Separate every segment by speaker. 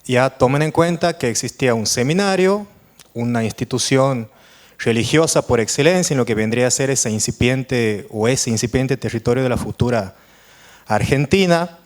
Speaker 1: Ya tomen en cuenta que existía un seminario, una institución religiosa por excelencia en lo que vendría a ser ese incipiente territorio de la futura Argentina.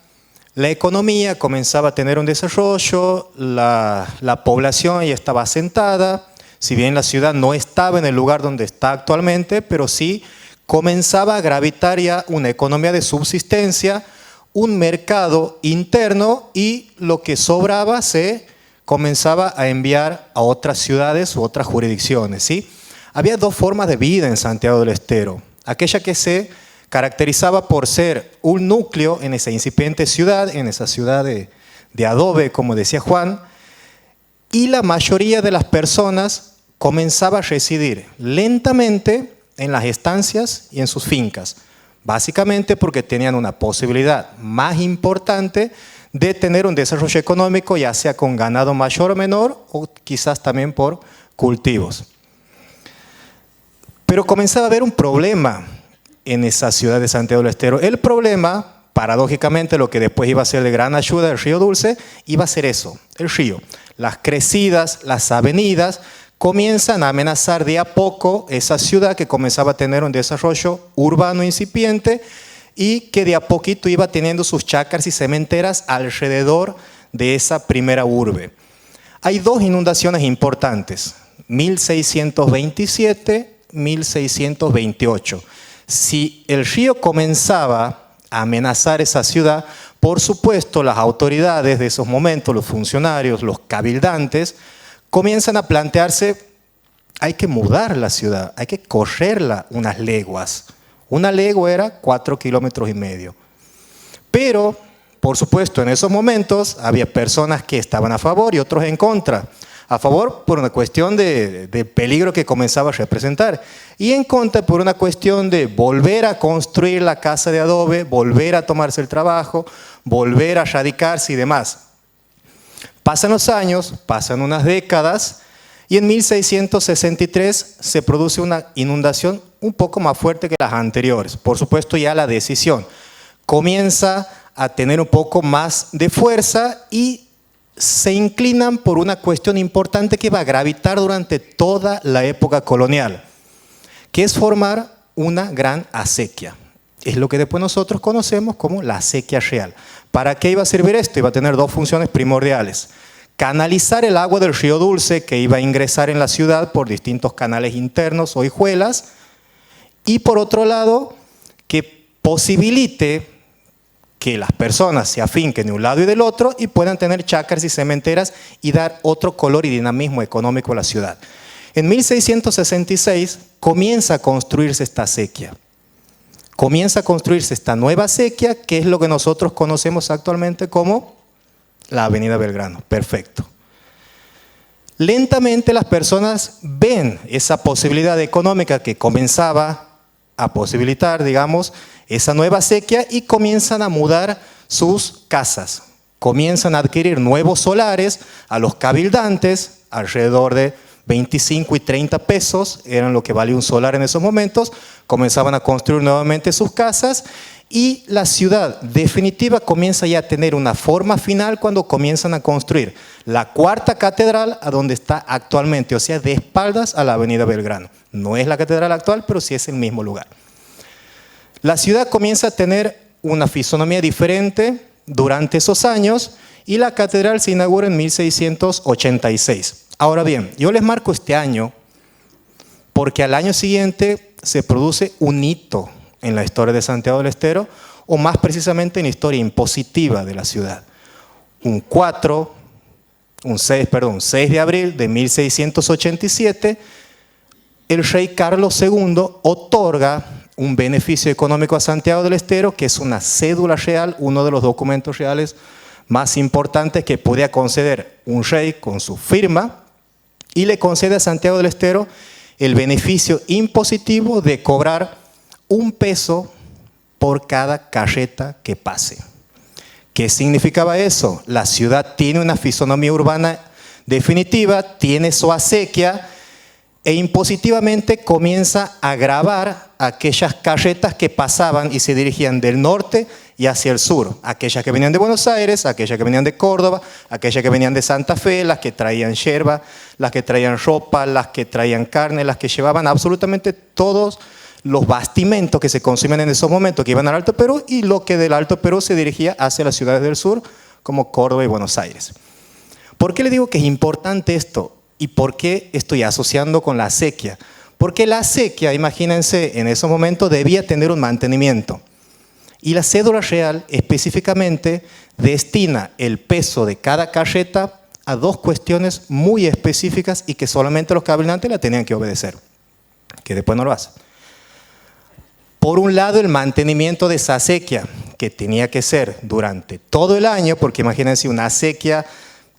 Speaker 1: La economía comenzaba a tener un desarrollo, la población ya estaba asentada, si bien la ciudad no estaba en el lugar donde está actualmente, pero sí comenzaba a gravitar ya una economía de subsistencia, un mercado interno, y lo que sobraba se comenzaba a enviar a otras ciudades u otras jurisdicciones, ¿sí? Había dos formas de vida en Santiago del Estero. Aquella que se caracterizaba por ser un núcleo en esa incipiente ciudad, en esa ciudad de adobe, como decía Juan, y la mayoría de las personas comenzaba a residir lentamente en las estancias y en sus fincas, básicamente porque tenían una posibilidad más importante de tener un desarrollo económico, ya sea con ganado mayor o menor, o quizás también por cultivos. Pero comenzaba a haber un problema en esa ciudad de Santiago del Estero. El problema, paradójicamente, lo que después iba a ser de gran ayuda, el río Dulce, iba a ser eso, el río. Las crecidas, las avenidas, comienzan a amenazar de a poco esa ciudad que comenzaba a tener un desarrollo urbano incipiente y que de a poquito iba teniendo sus chacras y cementeras alrededor de esa primera urbe. Hay dos inundaciones importantes, 1627, 1628. Si el río comenzaba a amenazar esa ciudad, por supuesto las autoridades de esos momentos, los funcionarios, los cabildantes, comienzan a plantearse, hay que mudar la ciudad, hay que correrla unas leguas. Una legua era 4,5 kilómetros. Pero, por supuesto, en esos momentos había personas que estaban a favor y otros en contra. A favor por una cuestión de peligro que comenzaba a representar, y en contra por una cuestión de volver a construir la casa de adobe, volver a tomarse el trabajo, volver a radicarse y demás. Pasan los años, pasan unas décadas, y en 1663 se produce una inundación un poco más fuerte que las anteriores. Por supuesto, ya la decisión comienza a tener un poco más de fuerza y se inclinan por una cuestión importante que va a gravitar durante toda la época colonial, que es formar una gran acequia. Es lo que después nosotros conocemos como la acequia real. ¿Para qué iba a servir esto? Iba a tener dos funciones primordiales. Canalizar el agua del río Dulce, que iba a ingresar en la ciudad por distintos canales internos o hijuelas, y por otro lado, que posibilite que las personas se afinquen de un lado y del otro y puedan tener chacras y cementeras y dar otro color y dinamismo económico a la ciudad. En 1666 comienza a construirse esta acequia. Comienza a construirse esta nueva acequia, que es lo que nosotros conocemos actualmente como la Avenida Belgrano. Perfecto. Lentamente las personas ven esa posibilidad económica que comenzaba a posibilitar, digamos, esa nueva acequia, y comienzan a mudar sus casas. Comienzan a adquirir nuevos solares a los cabildantes, alrededor de 25 y 30 pesos, eran lo que valía un solar en esos momentos. Comenzaban a construir nuevamente sus casas y la ciudad definitiva comienza ya a tener una forma final cuando comienzan a construir la cuarta catedral a donde está actualmente, o sea, de espaldas a la Avenida Belgrano. No es la catedral actual, pero sí es el mismo lugar. La ciudad comienza a tener una fisonomía diferente durante esos años y la catedral se inaugura en 1686. Ahora bien, yo les marco este año porque al año siguiente se produce un hito en la historia de Santiago del Estero, o más precisamente en la historia impositiva de la ciudad. Un 6 de abril de 1687, el rey Carlos II otorga un beneficio económico a Santiago del Estero, que es una cédula real, uno de los documentos reales más importantes que podía conceder un rey con su firma, y le concede a Santiago del Estero el beneficio impositivo de cobrar 1 peso por cada carreta que pase. ¿Qué significaba eso? La ciudad tiene una fisonomía urbana definitiva, tiene su acequia, e impositivamente comienza a gravar aquellas carretas que pasaban y se dirigían del norte y hacia el sur. Aquellas que venían de Buenos Aires, aquellas que venían de Córdoba, aquellas que venían de Santa Fe, las que traían yerba, las que traían ropa, las que traían carne, las que llevaban absolutamente todos los bastimentos que se consumen en esos momentos, que iban al Alto Perú, y lo que del Alto Perú se dirigía hacia las ciudades del sur, como Córdoba y Buenos Aires. ¿Por qué le digo que es importante esto? ¿Y por qué estoy asociando con la acequia? Porque la acequia, imagínense, en esos momentos debía tener un mantenimiento. Y la cédula real específicamente destina el peso de cada carreta a dos cuestiones muy específicas y que solamente los cabildantes la tenían que obedecer, que después no lo hacen. Por un lado, el mantenimiento de esa acequia, que tenía que ser durante todo el año, porque imagínense una acequia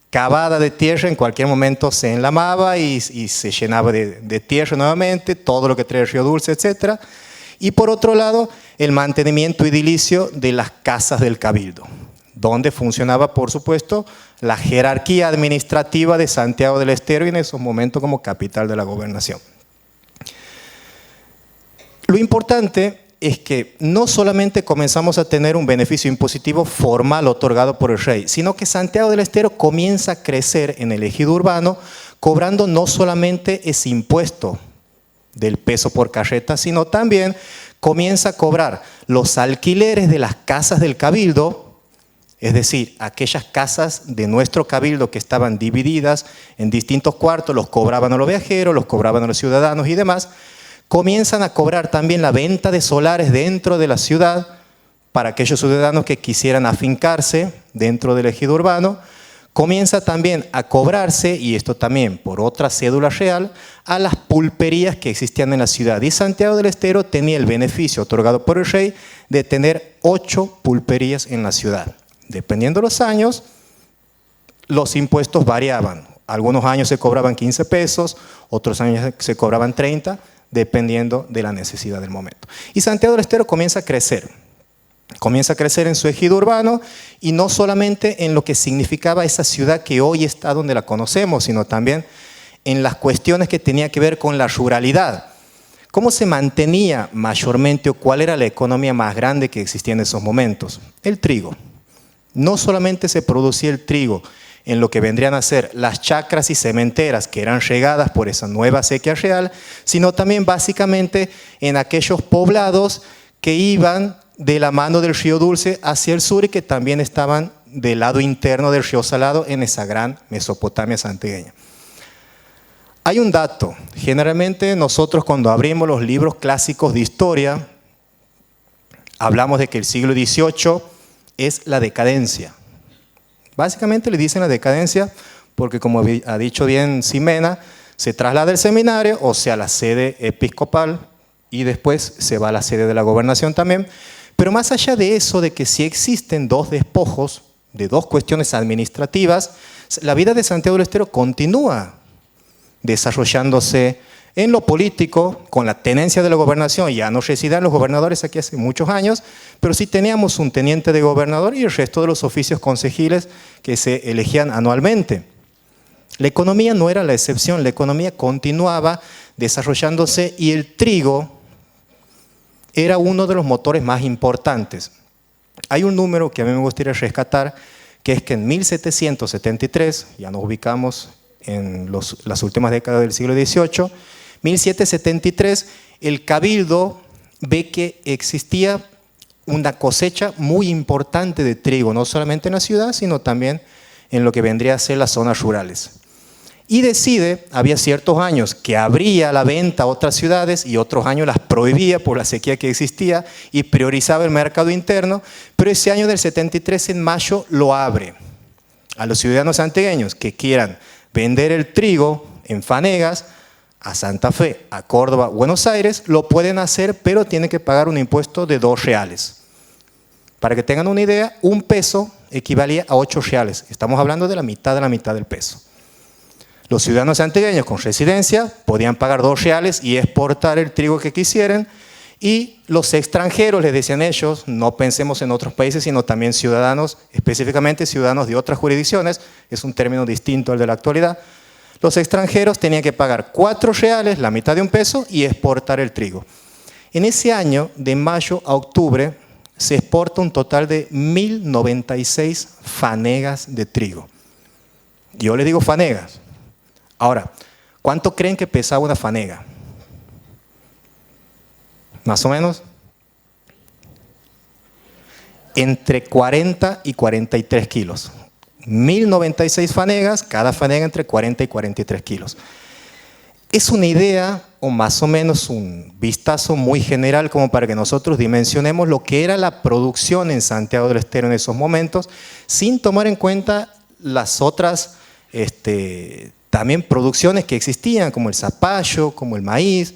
Speaker 1: cavada de tierra, en cualquier momento se enlamaba y se llenaba de tierra nuevamente, todo lo que trae el río Dulce, etc. Y por otro lado, el mantenimiento edilicio de las casas del Cabildo, donde funcionaba, por supuesto, la jerarquía administrativa de Santiago del Estero y en esos momentos como capital de la gobernación. Lo importante es que no solamente comenzamos a tener un beneficio impositivo formal otorgado por el rey, sino que Santiago del Estero comienza a crecer en el ejido urbano, cobrando no solamente ese impuesto del peso por carreta, sino también comienza a cobrar los alquileres de las casas del Cabildo, es decir, aquellas casas de nuestro Cabildo que estaban divididas en distintos cuartos, los cobraban a los viajeros, los cobraban a los ciudadanos y demás. Comienzan a cobrar también la venta de solares dentro de la ciudad para aquellos ciudadanos que quisieran afincarse dentro del ejido urbano. Comienza también a cobrarse, y esto también por otra cédula real, a las pulperías que existían en la ciudad. Y Santiago del Estero tenía el beneficio otorgado por el rey de tener 8 pulperías en la ciudad. Dependiendo de los años, los impuestos variaban. Algunos años se cobraban 15 pesos, otros años se cobraban 30, dependiendo de la necesidad del momento. Y Santiago del Estero comienza a crecer en su ejido urbano, y no solamente en lo que significaba esa ciudad que hoy está donde la conocemos, sino también en las cuestiones que tenía que ver con la ruralidad. ¿Cómo se mantenía mayormente o cuál era la economía más grande que existía en esos momentos? El trigo. No solamente se producía el trigo en lo que vendrían a ser las chacras y cementeras que eran regadas por esa nueva acequia real, sino también básicamente en aquellos poblados que iban de la mano del río Dulce hacia el sur y que también estaban del lado interno del río Salado en esa gran Mesopotamia santiagueña. Hay un dato, generalmente nosotros cuando abrimos los libros clásicos de historia, hablamos de que el siglo XVIII es la decadencia. Básicamente le dicen la decadencia porque, como ha dicho bien Ximena, se traslada el seminario, o sea, la sede episcopal, y después se va a la sede de la gobernación también. Pero más allá de eso, de que si existen dos despojos de dos cuestiones administrativas, la vida de Santiago del Estero continúa desarrollándose en lo político, con la tenencia de la gobernación. Ya no residían los gobernadores aquí hace muchos años, pero sí teníamos un teniente de gobernador y el resto de los oficios concejiles que se elegían anualmente. La economía no era la excepción, la economía continuaba desarrollándose y el trigo era uno de los motores más importantes. Hay un número que a mí me gustaría rescatar, que es que en 1773, ya nos ubicamos en las últimas décadas del siglo XVIII, 1773, el Cabildo ve que existía una cosecha muy importante de trigo, no solamente en la ciudad, sino también en lo que vendría a ser las zonas rurales. Y decide, había ciertos años que abría la venta a otras ciudades y otros años las prohibía por la sequía que existía y priorizaba el mercado interno, pero ese año del 73, en mayo, lo abre a los ciudadanos santiagueños que quieran vender el trigo en fanegas a Santa Fe, a Córdoba, Buenos Aires, lo pueden hacer, pero tienen que pagar un impuesto de 2 reales. Para que tengan una idea, un peso equivalía a 8 reales. Estamos hablando de la mitad del peso. Los ciudadanos santiagueños con residencia podían pagar 2 reales y exportar el trigo que quisieran, y los extranjeros, les decían ellos, no pensemos en otros países, sino también ciudadanos, específicamente ciudadanos de otras jurisdicciones, es un término distinto al de la actualidad. Los extranjeros tenían que pagar 4 reales, la mitad de un peso, y exportar el trigo. En ese año, de mayo a octubre, se exporta un total de 1.096 fanegas de trigo. Yo le digo fanegas. Ahora, ¿cuánto creen que pesaba una fanega? Más o menos entre 40 y 43 kilos. 1.096 fanegas, cada fanega entre 40 y 43 kilos. Es una idea, o más o menos un vistazo muy general, como para que nosotros dimensionemos lo que era la producción en Santiago del Estero en esos momentos, sin tomar en cuenta las otras también producciones que existían, como el zapallo, como el maíz,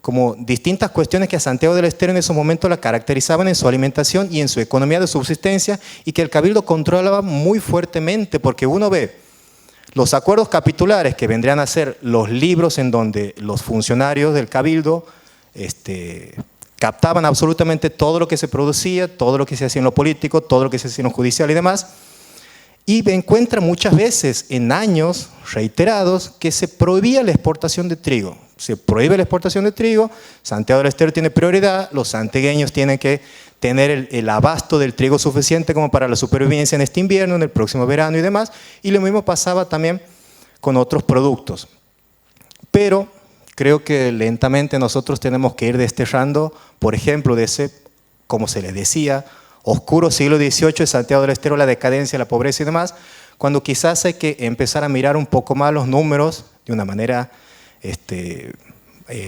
Speaker 1: como distintas cuestiones que a Santiago del Estero en esos momentos la caracterizaban en su alimentación y en su economía de subsistencia, y que el Cabildo controlaba muy fuertemente, porque uno ve los acuerdos capitulares, que vendrían a ser los libros en donde los funcionarios del Cabildo captaban absolutamente todo lo que se producía, todo lo que se hacía en lo político, todo lo que se hacía en lo judicial y demás, y encuentra muchas veces en años reiterados que se prohibía la exportación de trigo. Se prohíbe la exportación de trigo, Santiago del Estero tiene prioridad, los santiagueños tienen que tener el abasto del trigo suficiente como para la supervivencia en este invierno, en el próximo verano y demás, y lo mismo pasaba también con otros productos. Pero creo que lentamente nosotros tenemos que ir desterrando, por ejemplo, de ese, como se les decía, oscuro siglo XVIII de Santiago del Estero, la decadencia, la pobreza y demás, cuando quizás hay que empezar a mirar un poco más los números de una manera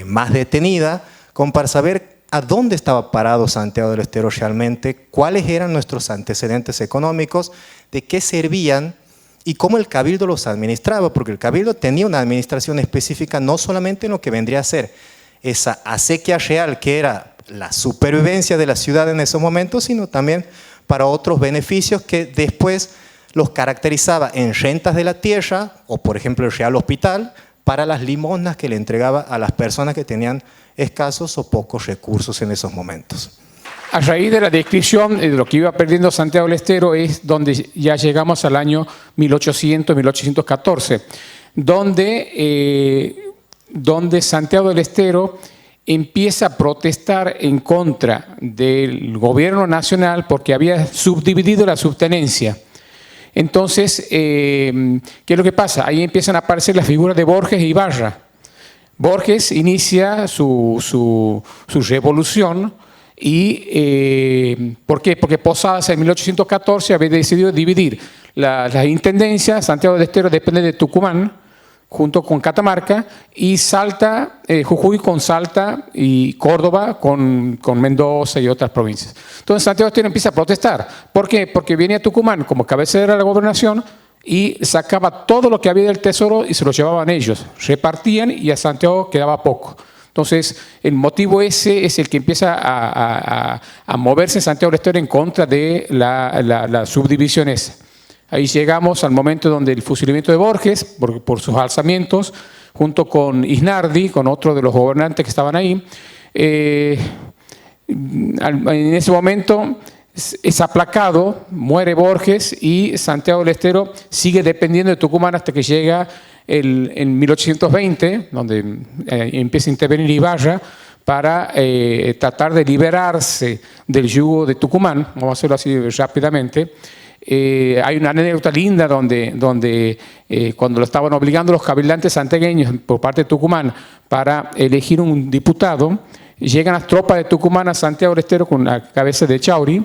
Speaker 1: más detenida, como para saber a dónde estaba parado Santiago del Estero realmente, cuáles eran nuestros antecedentes económicos, de qué servían y cómo el Cabildo los administraba, porque el Cabildo tenía una administración específica no solamente en lo que vendría a ser esa acequia real, que era la supervivencia de la ciudad en esos momentos, sino también para otros beneficios que después los caracterizaba en rentas de la tierra, o por ejemplo el Real Hospital, para las limosnas que le entregaba a las personas que tenían escasos o pocos recursos en esos momentos.
Speaker 2: A raíz de la descripción de lo que iba perdiendo Santiago del Estero es donde ya llegamos al año 1800-1814, donde Santiago del Estero empieza a protestar en contra del gobierno nacional porque había subdividido la subtenencia. Entonces, ¿qué es lo que pasa? Ahí empiezan a aparecer las figuras de Borges y Ibarra. Borges inicia su revolución y ¿por qué? Porque Posadas en 1814 había decidido dividir las intendencias. Santiago del Estero depende de Tucumán, junto con Catamarca, y Salta, Jujuy con Salta y Córdoba con Mendoza y otras provincias. Entonces Santiago del Estero empieza a protestar. ¿Por qué? Porque venía Tucumán como cabecera de la gobernación y sacaba todo lo que había del tesoro y se lo llevaban ellos. Repartían y a Santiago quedaba poco. Entonces, el motivo ese es el que empieza a moverse Santiago del Estero en contra de la subdivisión esa. Ahí llegamos al momento donde el fusilamiento de Borges, por sus alzamientos, junto con Isnardi, con otro de los gobernantes que estaban ahí. En ese momento es aplacado, muere Borges y Santiago del Estero sigue dependiendo de Tucumán hasta que llega en 1820, donde empieza a intervenir Ibarra para tratar de liberarse del yugo de Tucumán. Vamos a hacerlo así rápidamente. Hay una anécdota linda donde cuando lo estaban obligando los cabildantes santiagueños por parte de Tucumán para elegir un diputado, llegan las tropas de Tucumán a Santiago del Estero con la cabeza de Chauri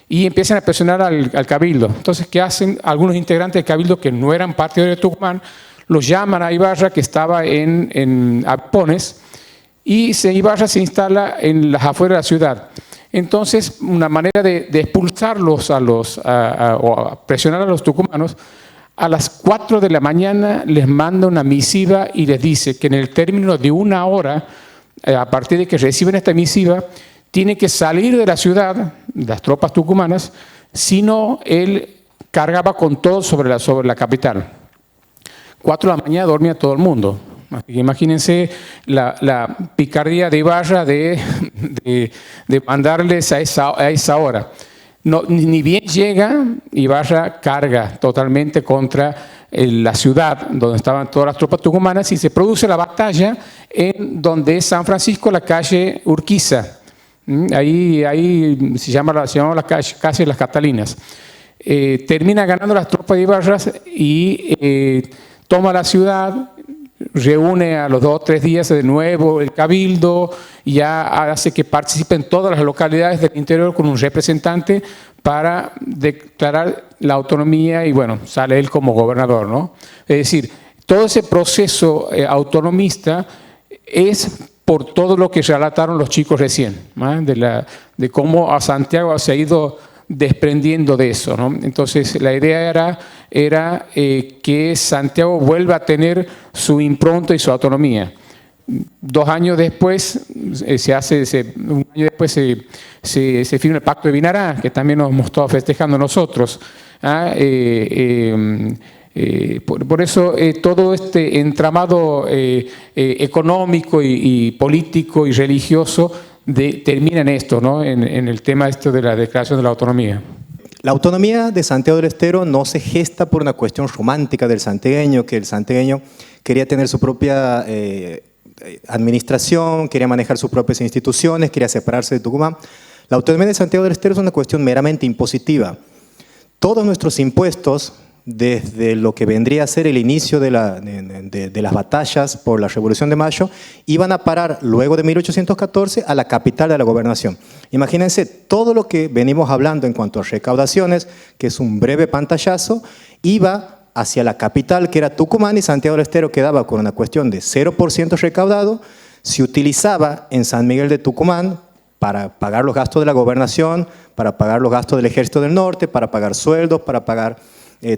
Speaker 2: y empiezan a presionar al Cabildo. Entonces, ¿qué hacen? Algunos integrantes del Cabildo que no eran partidarios de Tucumán los llaman a Ibarra, que estaba en Arpones, y Ibarra se instala en las afueras de la ciudad. Entonces, una manera de expulsarlos o a presionar a los tucumanos, a las 4 de la mañana les manda una misiva y les dice que en el término de 1 hora, a partir de que reciben esta misiva, tiene que salir de la ciudad, las tropas tucumanas, si no, él cargaba con todo sobre la capital. 4 de la mañana dormía todo el mundo. Imagínense la picardía de Ibarra de mandarles a esa hora. No, ni bien llega, Ibarra carga totalmente contra la ciudad donde estaban todas las tropas tucumanas y se produce la batalla en donde es San Francisco, la calle Urquiza, Ahí se llamaban las calles Las Catalinas. Termina ganando las tropas de Ibarras y toma la ciudad, reúne a los 2 o 3 días de nuevo el cabildo, y ya hace que participen todas las localidades del interior con un representante para declarar la autonomía, y bueno, sale él como gobernador, ¿no? Es decir, todo ese proceso autonomista es por todo lo que relataron los chicos recién, ¿no? De cómo a Santiago se ha ido desprendiendo de eso, ¿no? Entonces la idea era que Santiago vuelva a tener su impronta y su autonomía. 2 años después un año después se firma el Pacto de Vinará, que también nos hemos estado festejando nosotros. Por eso todo este entramado económico y político y religioso termina en esto, ¿no? En el tema de la declaración de la autonomía.
Speaker 1: La autonomía de Santiago del Estero no se gesta por una cuestión romántica del santiagueño, que el santiagueño quería tener su propia administración, quería manejar sus propias instituciones, quería separarse de Tucumán. La autonomía de Santiago del Estero es una cuestión meramente impositiva. Todos nuestros impuestos, desde lo que vendría a ser el inicio de las batallas por la Revolución de Mayo, iban a parar luego de 1814 a la capital de la gobernación. Imagínense todo lo que venimos hablando en cuanto a recaudaciones, que es un breve pantallazo, iba hacia la capital, que era Tucumán, y Santiago del Estero quedaba con una cuestión de 0% recaudado. Se utilizaba en San Miguel de Tucumán para pagar los gastos de la gobernación, para pagar los gastos del Ejército del Norte, para pagar sueldos, para pagar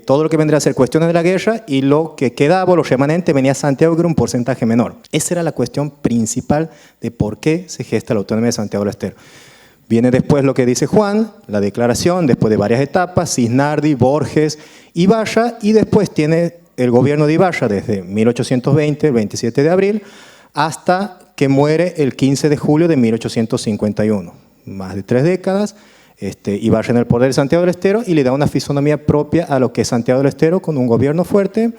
Speaker 1: todo lo que vendría a ser cuestiones de la guerra, y lo que quedaba, los remanentes, venía a Santiago, que era un porcentaje menor. Esa era la cuestión principal de por qué se gesta la autonomía de Santiago del Estero. Viene después lo que dice Juan, la declaración, después de varias etapas, Cisnardi, Borges, Ibarra, y después tiene el gobierno de Ibarra desde 1820, el 27 de abril, hasta que muere el 15 de julio de 1851. Más de 3 décadas. Ibarra en el poder de Santiago del Estero, y le da una fisonomía propia a lo que es Santiago del Estero, con un gobierno fuerte,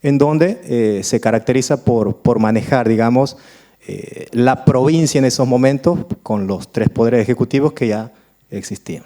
Speaker 1: en donde se caracteriza por manejar, digamos, la provincia en esos momentos con los 3 poderes ejecutivos que ya existían.